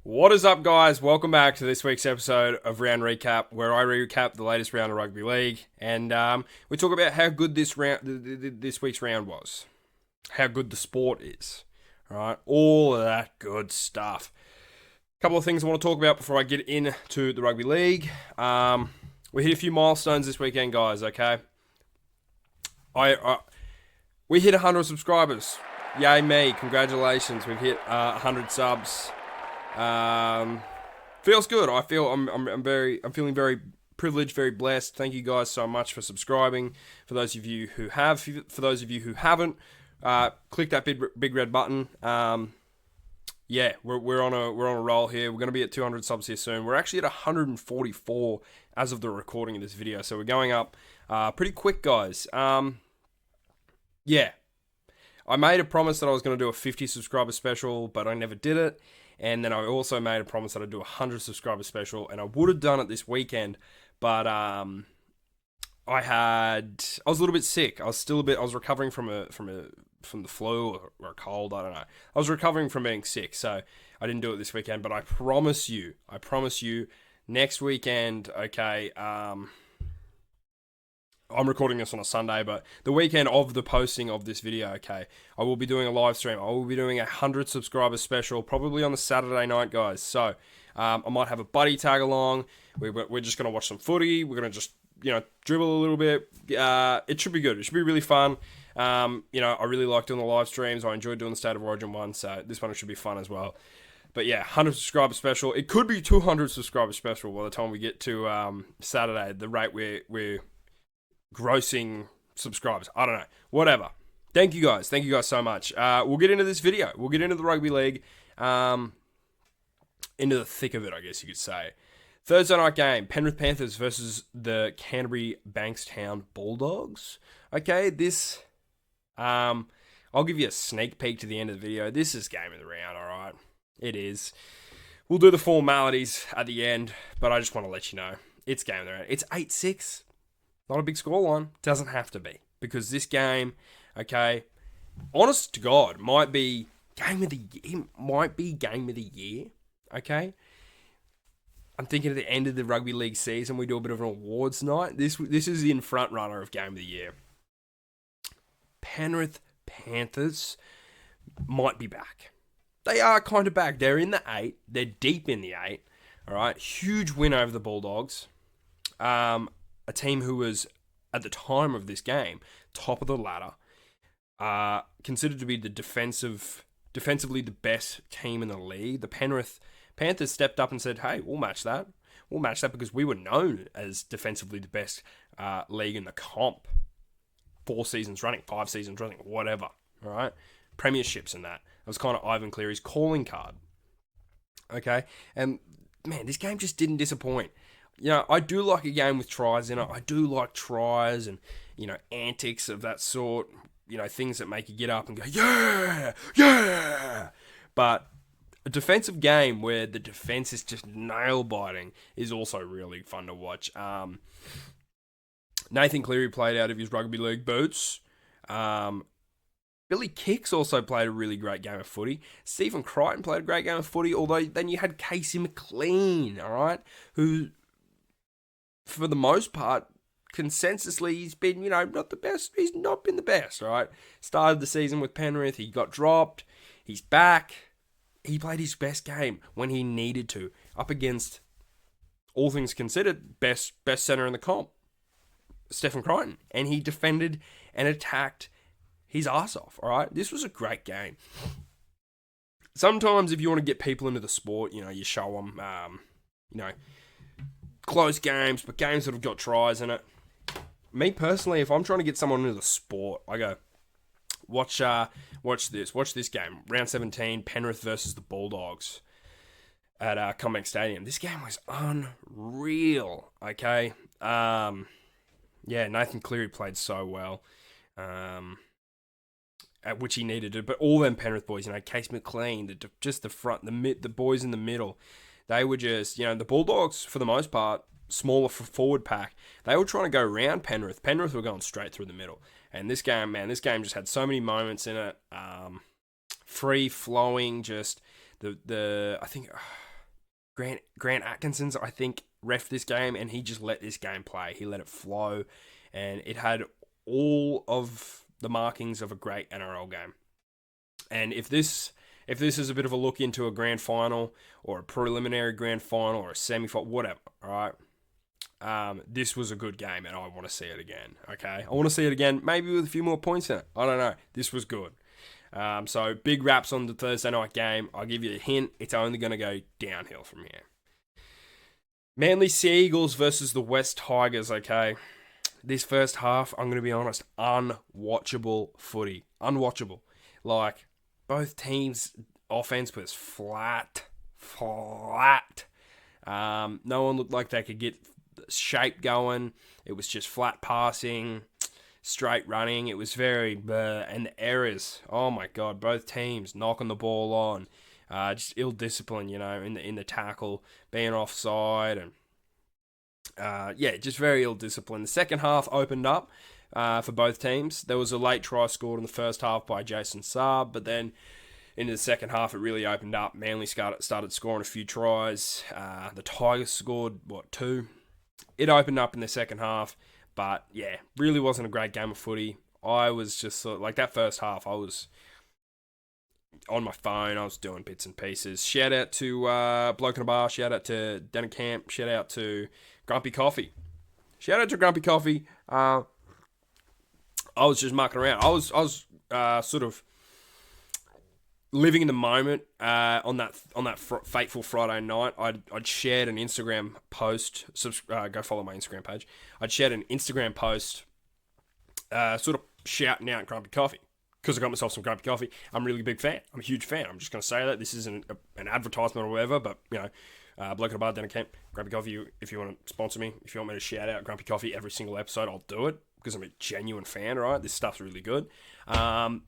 What is up, guys? Welcome back to this week's episode of Round Recap, where I recap the latest round of rugby league, and we talk about how good this week's round was, how good the sport is, all right, all of that good stuff. A couple of things I want to talk about before I get into the rugby league. We hit a few milestones this weekend, guys. Okay, we hit 100 subscribers. Yay me! Congratulations, we've hit 100 subs. Feels good. I'm feeling very privileged, very blessed. Thank you guys so much for subscribing. For those of you who have, for those of you who haven't, click that big red button. Yeah, we're on a roll here. We're going to be at 200 subs here soon. We're actually at 144 as of the recording of this video, so we're going up pretty quick, guys. Yeah, I made a promise that I was going to do a 50 subscriber special, but I never did it. And then I also made a promise that I'd do a 100 subscriber special, and I would have done it this weekend, but I was a little bit sick. I was recovering from the flu or a cold. I don't know. I was recovering from being sick, so I didn't do it this weekend. But I promise you, next weekend. Okay. I'm recording this on a Sunday, but the weekend of the posting of this video, okay, I will be doing a live stream. I will be doing a 100 subscriber special, probably on the Saturday night, guys. So I might have a buddy tag along. We're just going to watch some footy. We're going to just, dribble a little bit. It should be good. It should be really fun. I really like doing the live streams. I enjoyed doing the State of Origin one, so this one should be fun as well. But yeah, 100 subscriber special. It could be 200 subscriber special by the time we get to Saturday, the rate we're grossing subscribers. I don't know. Whatever. Thank you guys so much. We'll get into this video. We'll get into the rugby league. Into the thick of it, I guess you could say. Thursday night game. Penrith Panthers versus the Canterbury Bankstown Bulldogs. Okay, this... I'll give you a sneak peek to the end of the video. This is game of the round, alright? It is. We'll do the formalities at the end, but I just want to let you know. It's game of the round. It's 8-6. Not a big scoreline. Doesn't have to be. Because this game, okay, honest to God, might be game of the year. Okay? I'm thinking at the end of the rugby league season, we do a bit of an awards night. This is in front runner of game of the year. Penrith Panthers might be back. They are kind of back. They're in the 8. They're deep in the 8. All right? Huge win over the Bulldogs. A team who was, at the time of this game, top of the ladder, considered to be the defensively the best team in the league. The Penrith Panthers stepped up and said, hey, we'll match that. We'll match that because we were known as defensively the best league in the comp. 4 seasons running, 5 seasons running, whatever. All right? Premierships and that. It was kind of Ivan Cleary's calling card. Okay? And, man, this game just didn't disappoint. I do like a game with tries in it. I do like tries and, antics of that sort. Things that make you get up and go, yeah, yeah. But a defensive game where the defense is just nail-biting is also really fun to watch. Nathan Cleary played out of his rugby league boots. Billy Kicks also played a really great game of footy. Stephen Crichton played a great game of footy, although then you had Casey McLean, all right, who... for the most part, consensusly, he's been, not the best. He's not been the best, all right? Started the season with Penrith. He got dropped. He's back. He played his best game when he needed to, up against, all things considered, best centre in the comp, Stephen Crichton. And he defended and attacked his ass off, all right? This was a great game. Sometimes if you want to get people into the sport, you show them, close games, but games that have got tries in it. Me personally, if I'm trying to get someone into the sport, I go, watch this game. Round 17, Penrith versus the Bulldogs at CommBank Stadium. This game was unreal, okay? Nathan Cleary played so well, at which he needed to, but all them Penrith boys, Case McLean, just the front, the boys in the middle, they were just, the Bulldogs, for the most part, smaller forward pack, they were trying to go around Penrith. Penrith were going straight through the middle. And this game just had so many moments in it. Free flowing, just I think Grant Atkinson's, I think, ref this game, and he just let this game play. He let it flow, and it had all of the markings of a great NRL game. And if this is a bit of a look into a grand final or a preliminary grand final or a semi-final, whatever, all right, this was a good game, and I want to see it again. Okay, I want to see it again, maybe with a few more points in it. I don't know. This was good. So big raps on the Thursday night game. I'll give you a hint. It's only going to go downhill from here. Manly Sea Eagles versus the West Tigers. Okay, this first half, I'm going to be honest, unwatchable footy. Unwatchable. Like, both teams' offense was flat. No one looked like they could get shape going. It was just flat passing, straight running. It was very and the errors. Oh my god, both teams knocking the ball on, just ill discipline, in the tackle, being offside, and just very ill discipline. The second half opened up for both teams. There was a late try scored in the first half by Jason Saab, but then into the second half, it really opened up. Manly started scoring a few tries. The Tigers scored, 2? It opened up in the second half, but yeah, really wasn't a great game of footy. I was just sort of, like, that first half, I was on my phone. I was doing bits and pieces. Shout out to Bloke in a Bar. Shout out to Denner Camp. Shout out to Grumpy Coffee. I was just mucking around. I was sort of living in the moment on that fateful Friday night. I'd shared an Instagram post. Go follow my Instagram page. I'd shared an Instagram post, sort of shouting out Grumpy Coffee because I got myself some Grumpy Coffee. I'm a really big fan. I'm a huge fan. I'm just going to say that this isn't an advertisement or whatever, but Bloke in a Bar, Denner Camp, Grumpy Coffee. If you want to sponsor me, if you want me to shout out Grumpy Coffee every single episode, I'll do it because I'm a genuine fan. Right, this stuff's really good. But I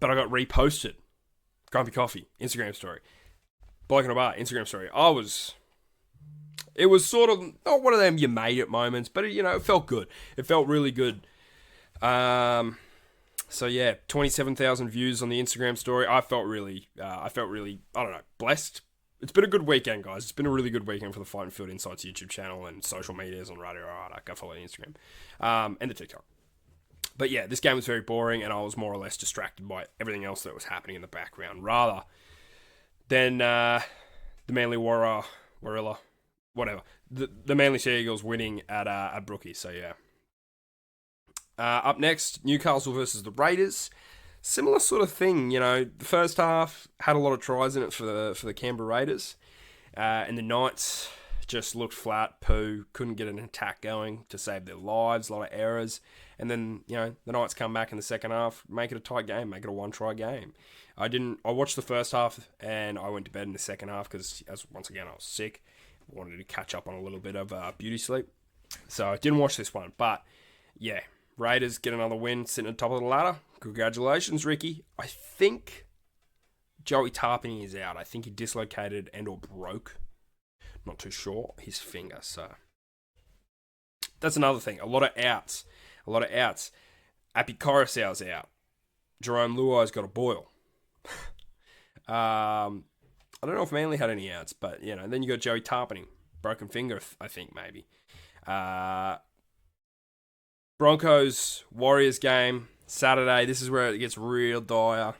got reposted. Grumpy Coffee, Instagram story. Bloke in a Bar, Instagram story. It was sort of not one of them you made it moments, but it felt good. It felt really good. So yeah, 27,000 views on the Instagram story. I felt really, I don't know, blessed. It's been a good weekend, guys. It's been a really good weekend for the Fight and Field Insights YouTube channel and social medias on Radio Rada. Go follow the Instagram, and the TikTok. But yeah, this game was very boring, and I was more or less distracted by everything else that was happening in the background, rather than the Manly Warilla, whatever. The Manly Sea Eagles winning at Brookie. So yeah. Up next, Newcastle versus the Raiders. Similar sort of thing, The first half had a lot of tries in it for the Canberra Raiders, and the Knights just looked flat, poo, couldn't get an attack going to save their lives, a lot of errors. And then, the Knights come back in the second half, make it a tight game, make it a one-try game. I watched the first half and I went to bed in the second half because, once again, I was sick. I wanted to catch up on a little bit of beauty sleep. So I didn't watch this one. But, yeah, Raiders get another win, sitting at the top of the ladder. Congratulations, Ricky. I think Joey Tarpany is out. I think he dislocated and or broke, not too sure, his finger. So that's another thing. A lot of outs. Api Coruscant's out. Jerome Luai's got a boil. I don't know if Manly had any outs, but, then you got Joey Tarpany. Broken finger, I think, maybe. Broncos, Warriors game, Saturday. This is where it gets real dire.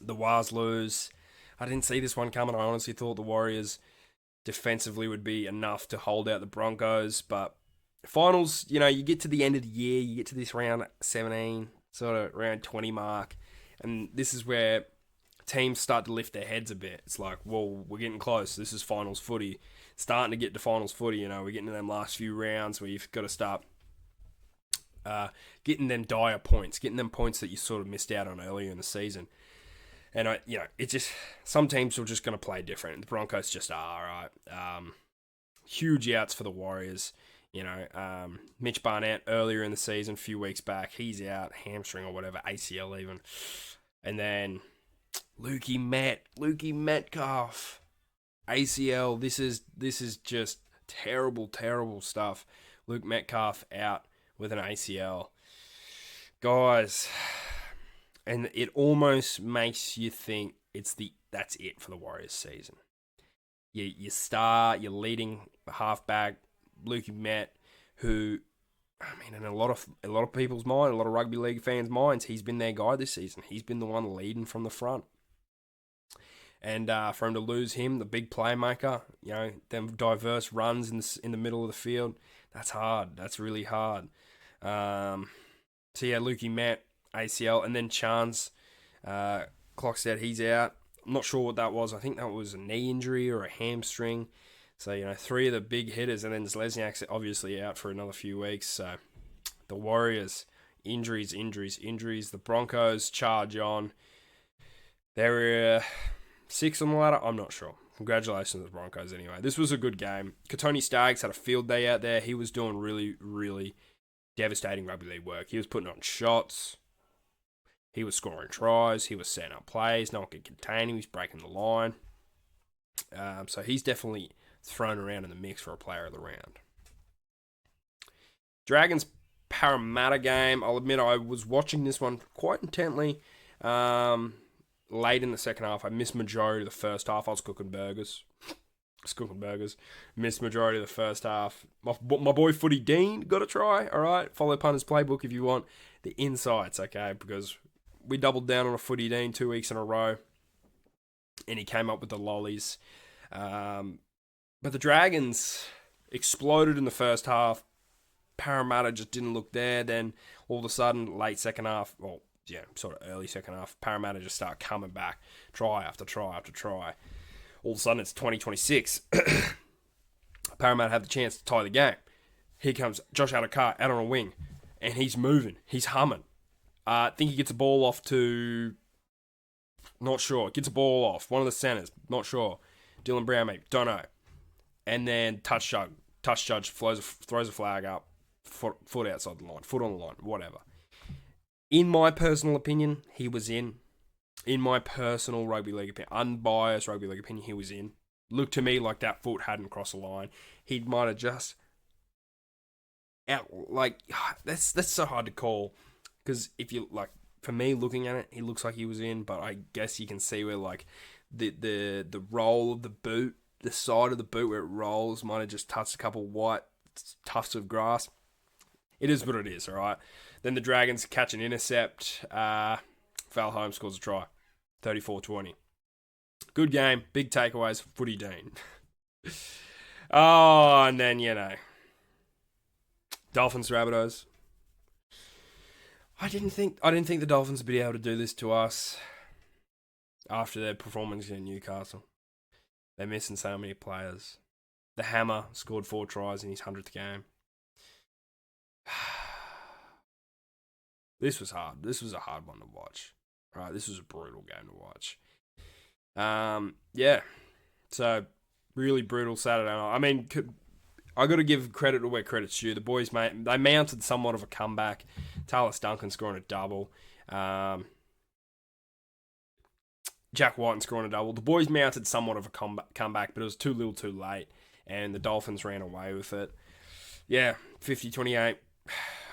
The Wars lose. I didn't see this one coming. I honestly thought the Warriors defensively would be enough to hold out the Broncos, but finals, you get to the end of the year, you get to this round 17, sort of round 20 mark, and this is where teams start to lift their heads a bit. It's like, well, we're getting close. This is finals footy. Starting to get to finals footy, we're getting to them last few rounds where you've got to start getting them dire points, getting them points that you sort of missed out on earlier in the season. And it just, some teams are just going to play different. The Broncos just are, right? Huge outs for the Warriors. Mitch Barnett earlier in the season, a few weeks back, he's out, hamstring or whatever, ACL even. And then Lukey Metcalf, ACL. This is just terrible stuff. Luke Metcalf out with an ACL. Guys, and it almost makes you think that's it for the Warriors season. your star, your leading halfback, Lukey Met, who, I mean, in a lot of people's mind, a lot of rugby league fans' minds, he's been their guy this season. He's been the one leading from the front. And for him to lose him, the big playmaker, them diverse runs in the middle of the field, that's hard. That's really hard. So yeah, Lukey Met, ACL, and then Chance, clock said he's out. I'm not sure what that was. I think that was a knee injury or a hamstring. So, 3 of the big hitters, and then Lesniak's obviously out for another few weeks. So the Warriors, injuries. The Broncos charge on. They're 6 on the ladder. I'm not sure. Congratulations to the Broncos anyway. This was a good game. Katoni Staggs had a field day out there. He was doing really, really devastating rugby league work. He was putting on shots. He was scoring tries. He was setting up plays. No one could contain him. He was breaking the line. So he's definitely thrown around in the mix for a player of the round. Dragons Parramatta game. I'll admit I was watching this one quite intently. Late in the second half, I missed majority of the first half. I was cooking burgers. Missed majority of the first half. My boy Footy Dean got a try. All right, follow Punter's playbook if you want the insights. Okay, because we doubled down on a Footy Dean 2 weeks in a row, and he came up with the lollies. But the Dragons exploded in the first half. Parramatta just didn't look there. Then all of a sudden, late second half, sort of early second half, Parramatta just start coming back, try after try after try. All of a sudden, it's 2026. Parramatta have the chance to tie the game. Here comes Josh Adokar out on a wing, and he's moving. He's humming. I think he gets a ball off to... Not sure. Gets a ball off. One of the centers. Not sure. Dylan Brown, maybe. Don't know. And then touch judge throws a flag up. Foot outside the line. Foot on the line. Whatever. In my personal opinion, he was in. In my personal rugby league opinion, unbiased rugby league opinion, he was in. Looked to me like that foot hadn't crossed the line. He might have just... That's so hard to call. Because if you, for me, looking at it, he looks like he was in, but I guess you can see where, the roll of the boot, the side of the boot where it rolls, might have just touched a couple white tufts of grass. It is what it is, all right? Then the Dragons catch an intercept. Val Holmes scores a try. 34-20. Good game. Big takeaways for Footy Dean. And then, Dolphins, Rabbitohs. I didn't think the Dolphins would be able to do this to us after their performance in Newcastle. They're missing so many players. The Hammer scored 4 tries in his 100th game. This was hard. This was a hard one to watch. Right, this was a brutal game to watch. So really brutal Saturday night. I mean, I got to give credit to where credit's due. The boys, they mounted somewhat of a comeback. Talis Duncan scoring a double. Jack White scoring a double. The boys mounted somewhat of a comeback, but it was too little too late, and the Dolphins ran away with it. Yeah, 50-28.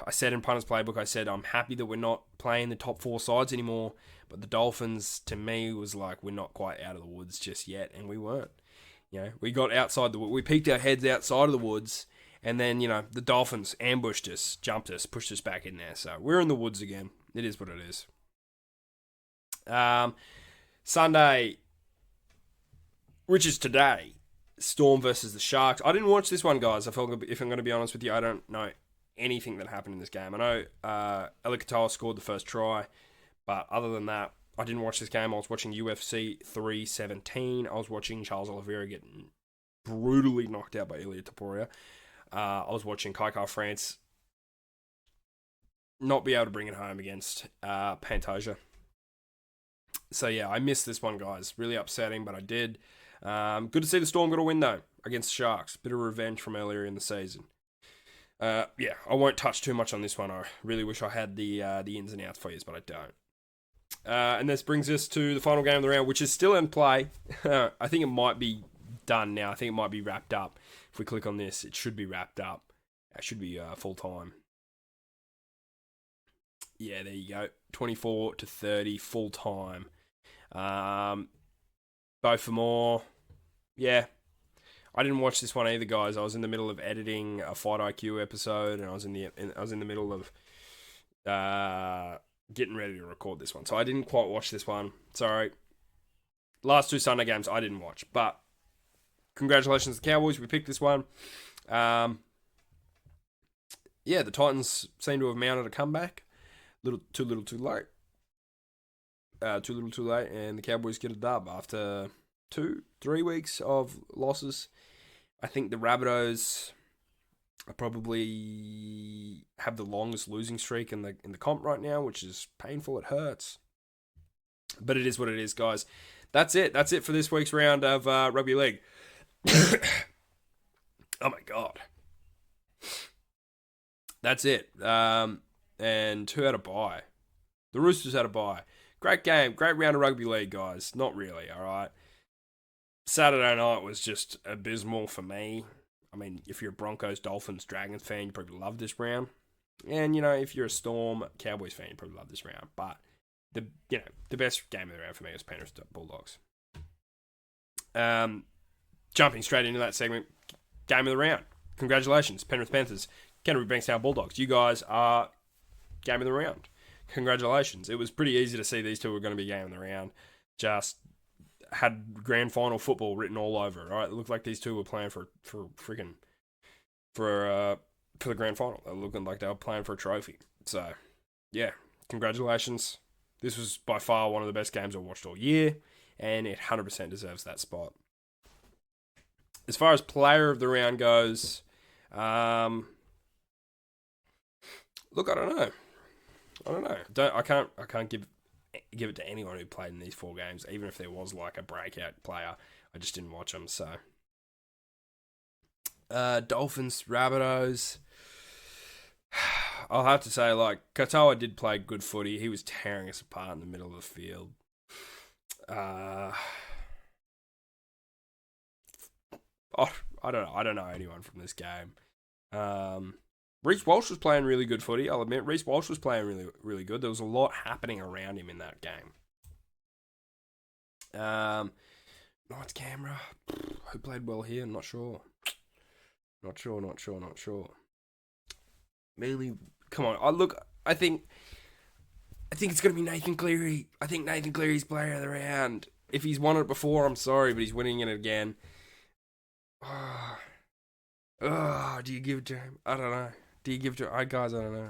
I said in Punter's playbook, I said, I'm happy that we're not playing the top 4 sides anymore, but the Dolphins, to me, was like, we're not quite out of the woods just yet, and we weren't. We got outside we peeked our heads outside of the woods, and then, the Dolphins ambushed us, jumped us, pushed us back in there. So we're in the woods again. It is what it is. Sunday, which is today, Storm versus the Sharks. I didn't watch this one, guys. If I'm going to be honest with you, I don't know anything that happened in this game. I know Elikatoa scored the first try, but other than that, I didn't watch this game. I was watching UFC 317. I was watching Charles Oliveira get brutally knocked out by Ilya Taporia. I was watching Kai France not be able to bring it home against Pantoja. So yeah, I missed this one, guys. Really upsetting, but I did. Good to see the Storm got a win, though, against the Sharks. Bit of revenge from earlier in the season. I won't touch too much on this one. I really wish I had the ins and outs for you, but I don't. And this brings us to the final game of the round, which is still in play. I think it might be done now. I think it might be wrapped up. If we click on this, it should be wrapped up. It should be full time. Yeah, there you go. 24-30, full time. Both for more. Yeah, I didn't watch this one either, guys. I was in the middle of editing a Fight IQ episode, and I was in the middle of getting ready to record this one, so I didn't quite watch this one. Sorry. Last 2 Sunday games I didn't watch, but congratulations to the Cowboys. We picked this one. The Titans seem to have mounted a comeback. Too little, too late. Too little, too late, and the Cowboys get a dub after 2-3 weeks of losses. I think the Rabbitohs probably have the longest losing streak in the comp right now, which is painful. It hurts, but it is what it is, guys. That's it. That's it for this week's round of rugby league. Oh my god, that's it. And who had a bye? The Roosters had a bye. Great game, great round of rugby league, guys. Not really, all right. Saturday night was just abysmal for me. I mean, if you're a Broncos, Dolphins, Dragons fan, you probably love this round. And, if you're a Storm, Cowboys fan, you probably love this round. But, the best game of the round for me was Penrith Bulldogs. Jumping straight into that segment, game of the round. Congratulations, Penrith Panthers, Canberra Bankstown Bulldogs. You guys are game of the round. Congratulations. It was pretty easy to see these two were going to be game of the round. Just had grand final football written all over it. All right, it looked like these two were playing for the grand final. They were looking like they were playing for a trophy. So, yeah, congratulations. This was by far one of the best games I've watched all year, and it 100% deserves that spot. As far as player of the round goes, look, I don't know. I can't give it to anyone who played in these 4 games, even if there was like a breakout player. I just didn't watch them. So, Dolphins, Rabbitohs. I'll have to say, like, Katoa did play good footy. He was tearing us apart in the middle of the field. I don't know anyone from this game. Reece Walsh was playing really good footy, I'll admit. Reece Walsh was playing really, really good. There was a lot happening around him in that game. Knights Canberra. Who played well here? Not sure. Mainly, come on. I think it's going to be Nathan Cleary. I think Nathan Cleary's player of the round. If he's won it before, I'm sorry, but he's winning it again. Do you give it to him? I don't know. Do you give it to guys? I don't know.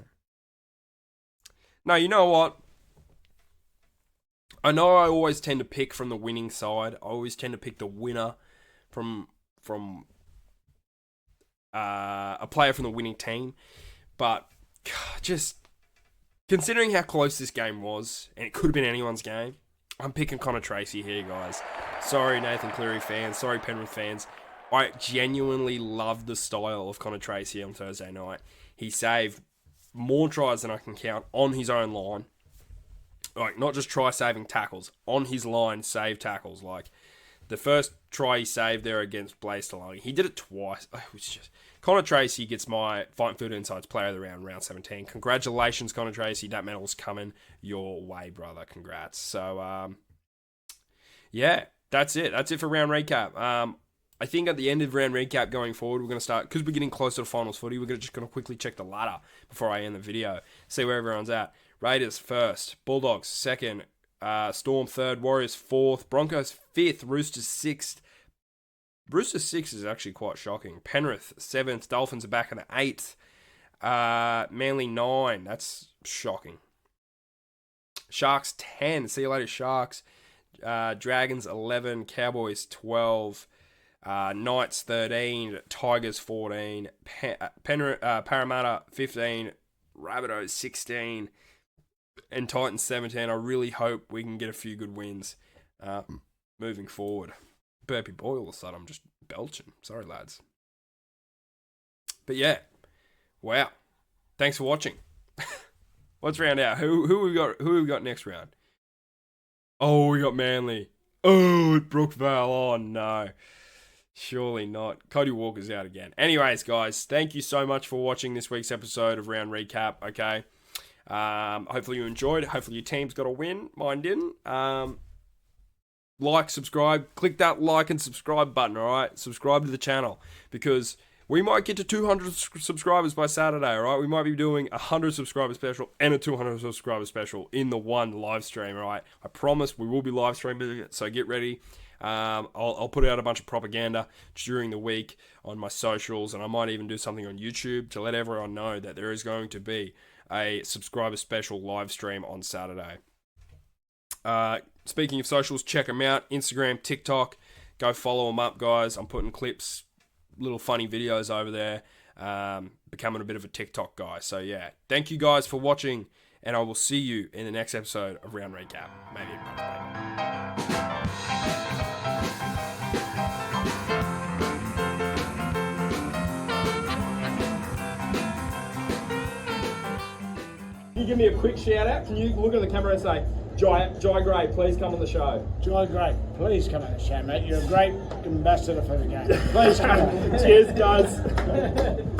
No, you know what? I know I always tend to pick from the winning side. I always tend to pick the winner from a player from the winning team. But just considering how close this game was, and it could have been anyone's game, I'm picking Connor Tracy here, guys. Sorry, Nathan Cleary fans. Sorry, Penrith fans. I genuinely loved the style of Connor Tracy on Thursday night. He saved more tries than I can count on his own line. Like, not just try-saving tackles. On his line, save tackles. Like, the first try he saved there against Blaze Talani, he did it twice. It was just... Connor Tracy gets my Fight Food Insights Player of the Round 17. Congratulations, Connor Tracy. That medal's coming your way, brother. Congrats. So, yeah, that's it. That's it for round recap. I think at the end of round recap going forward, we're going to start, because we're getting closer to finals footy, we're just going to quickly check the ladder before I end the video, see where everyone's at. Raiders first, Bulldogs second, Storm third, Warriors fourth, Broncos fifth, Roosters sixth. Roosters 6 is actually quite shocking. Penrith 7th, Dolphins are back in the 8th. Manly 9, that's shocking. Sharks 10, see you later Sharks. Dragons 11, Cowboys 12. Knights 13, Tigers 14, Parramatta 15, Rabbitohs 16, and Titans 17. I really hope we can get a few good wins moving forward. Burpee boy, all of a sudden I'm just belching. Sorry, lads. But yeah, wow. Thanks for watching. Let's round out. Who we got? Who we got next round? Oh, we got Manly. Oh, Brookvale. Oh no. Surely not. Cody Walker's out again. Anyways, guys, thank you so much for watching this week's episode of Round Recap, okay? Hopefully you enjoyed. Hopefully your team's got a win. Mine didn't. like, subscribe, click that like and subscribe button, all right? Subscribe to the channel, because we might get to 200 subscribers by Saturday, all right? We might be doing a 100 subscriber special and a 200 subscriber special in the one live stream, all right? I promise we will be live streaming it, so get ready. I'll put out a bunch of propaganda during the week on my socials, and I might even do something on YouTube to let everyone know that there is going to be a subscriber special live stream on Saturday. Speaking of socials, check them out. Instagram, TikTok. Go follow them up, guys. I'm putting clips, little funny videos over there. Becoming a bit of a TikTok guy. So, yeah. Thank you guys for watching, and I will see you in the next episode of Round Recap. Maybe a bunch later. Can you give me a quick shout out? Can you look at the camera and say, Jai Gray, please come on the show. Jai Gray, please come on the show, mate. You're a great ambassador for the game. Please come on. Cheers, guys.